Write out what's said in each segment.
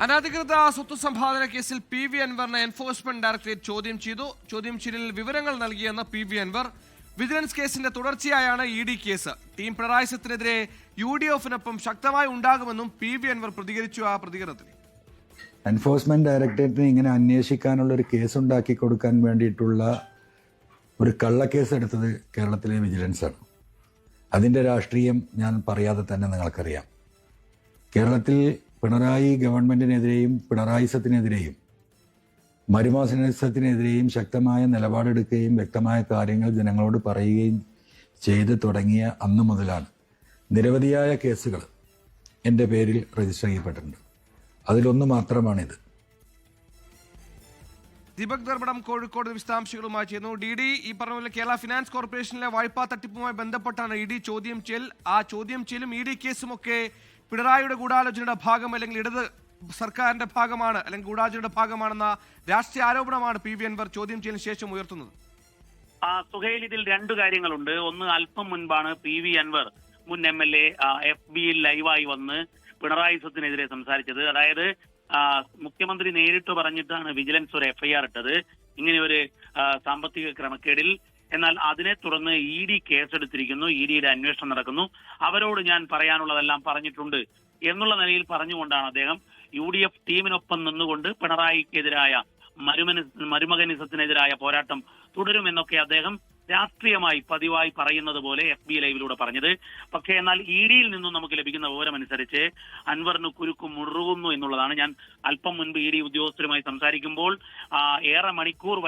അനധികൃത സ്വത്ത് സമ്പാദന കേസിൽ പി വി അൻവറിനെ എൻഫോഴ്സ്മെന്റ് ഡയറക്ടറേറ്റ് ചോദ്യം ചെയ്തു. ചോദ്യം ചെയ്യലിൽ വിവരങ്ങൾ നൽകിയെന്ന് പി വി അൻവർ. വിജിലൻസ് കേസിന്റെ തുടർച്ചയായാണ് E D case. Team Pinarayi സത്തിനെതിരെ UDF-നൊപ്പം ശക്തമായി ഉണ്ടാകുമെന്നും പി വി അൻവർ പ്രതികരിച്ചു. ആ പ്രതികരണത്തിൽ എൻഫോഴ്സ്മെന്റ് ഡയറക്ടറേറ്റിന് ഇങ്ങനെ അന്വേഷിക്കാനുള്ള ഒരു കേസ് ഉണ്ടാക്കി കൊടുക്കാൻ വേണ്ടിയിട്ടുള്ള ഒരു കള്ളക്കേസ് എടുത്തത് കേരളത്തിലെ വിജിലൻസാണ്. അതിൻ്റെ രാഷ്ട്രീയം ഞാൻ പറയാതെ തന്നെ നിങ്ങൾക്കറിയാം. കേരളത്തിൽ പിണറായി ഗവൺമെൻറ്റിനെതിരെയും പിണറായിസത്തിനെതിരെയും മരുമാസനത്തിനെതിരെയും ശക്തമായ നിലപാടെടുക്കുകയും വ്യക്തമായ കാര്യങ്ങൾ ജനങ്ങളോട് പറയുകയും ചെയ്ത് തുടങ്ങിയ അന്ന് മുതലാണ് നിരവധിയായ കേസുകൾ എൻ്റെ പേരിൽ രജിസ്റ്റർ ചെയ്യപ്പെട്ടിട്ടുണ്ട്. അതിലൊന്ന് മാത്രമാണിത്. ദീപക് ദർബടം കോഴിക്കോട് വിശദാംശങ്ങളുമായി ചെയ്യുന്നു. DD, ഈ പറഞ്ഞ പോലെ കേരള ഫിനാൻസ് കോർപ്പറേഷനിലെ വായ്പാ തട്ടിപ്പുമായി ബന്ധപ്പെട്ടാണ് ഇ ഡി ചോദ്യം ചെയ്യൽ. ആ ചോദ്യം ചെയ്യലും ഇ ഡി കേസുമൊക്കെ പിണറായിയുടെ ഗൂഢാലോചനയുടെ ഭാഗം അല്ലെങ്കിൽ ഇടത് സർക്കാരിന്റെ ഭാഗമാണ് അല്ലെങ്കിൽ ഗൂഢാലോചനയുടെ ഭാഗമാണെന്ന രാഷ്ട്രീയ ആരോപണമാണ് പി വി അൻവർ ചോദ്യം ചെയ്യലിന് ശേഷം ഉയർത്തുന്നത്. സുഹൈൽ, ഇതിൽ രണ്ടു കാര്യങ്ങളുണ്ട്. ഒന്ന്, അല്പം മുൻപാണ് പി വി അൻവർ മുൻ MLA FBയിൽ ലൈവായി വന്ന് പിണറായി സത്തിനെതിരെ സംസാരിച്ചത്. അതായത് മുഖ്യമന്ത്രി നേരിട്ട് പറഞ്ഞിട്ടാണ് വിജിലൻസ് ഒരു FIR ഇട്ടത് ഇങ്ങനെ ഒരു സാമ്പത്തിക ക്രമക്കേടിൽ. എന്നാൽ അതിനെ തുടർന്ന് ED കേസെടുത്തിരിക്കുന്നു, EDയുടെ അന്വേഷണം നടക്കുന്നു, അവരോട് ഞാൻ പറയാനുള്ളതെല്ലാം പറഞ്ഞിട്ടുണ്ട് എന്നുള്ള നിലയിൽ പറഞ്ഞുകൊണ്ടാണ് അദ്ദേഹം UDF ടീമിനൊപ്പം നിന്നുകൊണ്ട് പിണറായിക്കെതിരായ മരുമകനിസത്തിനെതിരായ പോരാട്ടം തുടരുമെന്നൊക്കെ അദ്ദേഹം രാഷ്ട്രീയമായി പതിവായി പറയുന്നത് പോലെ FB ലൈവിലൂടെ പറഞ്ഞത്. പക്ഷേ എന്നാൽ EDയിൽ നിന്നും നമുക്ക് ലഭിക്കുന്ന വിവരമനുസരിച്ച് അൻവറിന് കുരുക്ക് മുറുകുന്നു എന്നുള്ളതാണ്. ഞാൻ അല്പം മുൻപ് ED ഉദ്യോഗസ്ഥരുമായി സംസാരിക്കുമ്പോൾ ഏറെ മണിക്കൂർ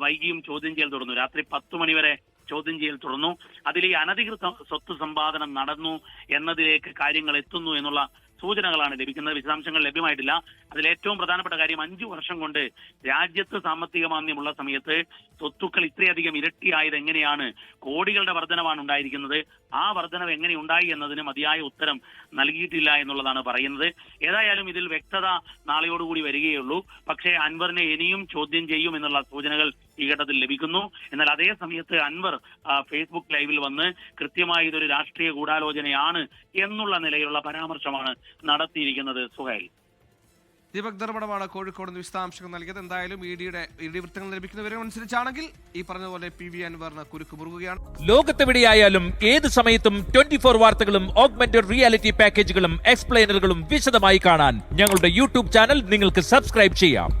വൈകിയും ചോദ്യം ചെയ്യൽ തുടർന്നു. രാത്രി 10 മണിവരെ ചോദ്യം ചെയ്യൽ തുടർന്നു. അതിൽ ഈ അനധികൃത സ്വത്ത് സമ്പാദനം നടന്നു എന്നതിലേക്ക് കാര്യങ്ങൾ എത്തുന്നു എന്നുള്ള സൂചനകളാണ് ലഭിക്കുന്നത്. വിശദാംശങ്ങൾ ലഭ്യമായിട്ടില്ല. അതിൽ ഏറ്റവും പ്രധാനപ്പെട്ട കാര്യം 5 വർഷം കൊണ്ട് രാജ്യത്ത് സാമ്പത്തിക മാന്ദ്യമുള്ള സമയത്ത് സ്വത്തുക്കൾ ഇത്രയധികം ഇരട്ടിയായത് എങ്ങനെയാണ്, കോടികളുടെ വർധനവാണ് ഉണ്ടായിരിക്കുന്നത്, ആ വർധനവ് എങ്ങനെ ഉണ്ടായി എന്നതിന് മതിയായ ഉത്തരം നൽകിയിട്ടില്ല എന്നുള്ളതാണ് പറയുന്നത്. ഏതായാലും ഇതിൽ വ്യക്തത നാളെയോടുകൂടി വരികയുള്ളൂ. പക്ഷേ അൻവറിനെ ഇനിയും ചോദ്യം ചെയ്യും എന്നുള്ള സൂചനകൾ ഈ ഘട്ടത്തിൽ ലഭിക്കുന്നു. എന്നാൽ അതേ സമയത്ത് അൻവർ ഫേസ്ബുക്ക് ലൈവിൽ വന്ന് കൃത്യമായി ഇതൊരു രാഷ്ട്രീയ ഗൂഢാലോചനയാണ് എന്നുള്ള നിലയിലുള്ള പരാമർശമാണ് നടത്തിയിരിക്കുന്നത്. സുഹൈൽ, ദീപക് ദർബടമാണ് കോഴിക്കോട് വിശദാംശങ്ങൾ നൽകിയത്. എന്തായാലും ഇ ഡി വൃത്തങ്ങൾ ലഭിക്കുന്ന വിവരമനുസരിച്ചാണെങ്കിൽ ഈ പറഞ്ഞതുപോലെ പി വി അൻവറിന് കുരുക്ക് മുറുകുകയാണ്. ലോകത്തെവിടെയായാലും ഏത് സമയത്തും 24 വാർത്തകളും ഓഗ്മെന്റഡ് റിയാലിറ്റി പാക്കേജുകളും എക്സ്പ്ലെയിനറുകളും വിശദമായി കാണാൻ ഞങ്ങളുടെ YouTube ചാനൽ നിങ്ങൾക്ക് സബ്സ്ക്രൈബ് ചെയ്യാം.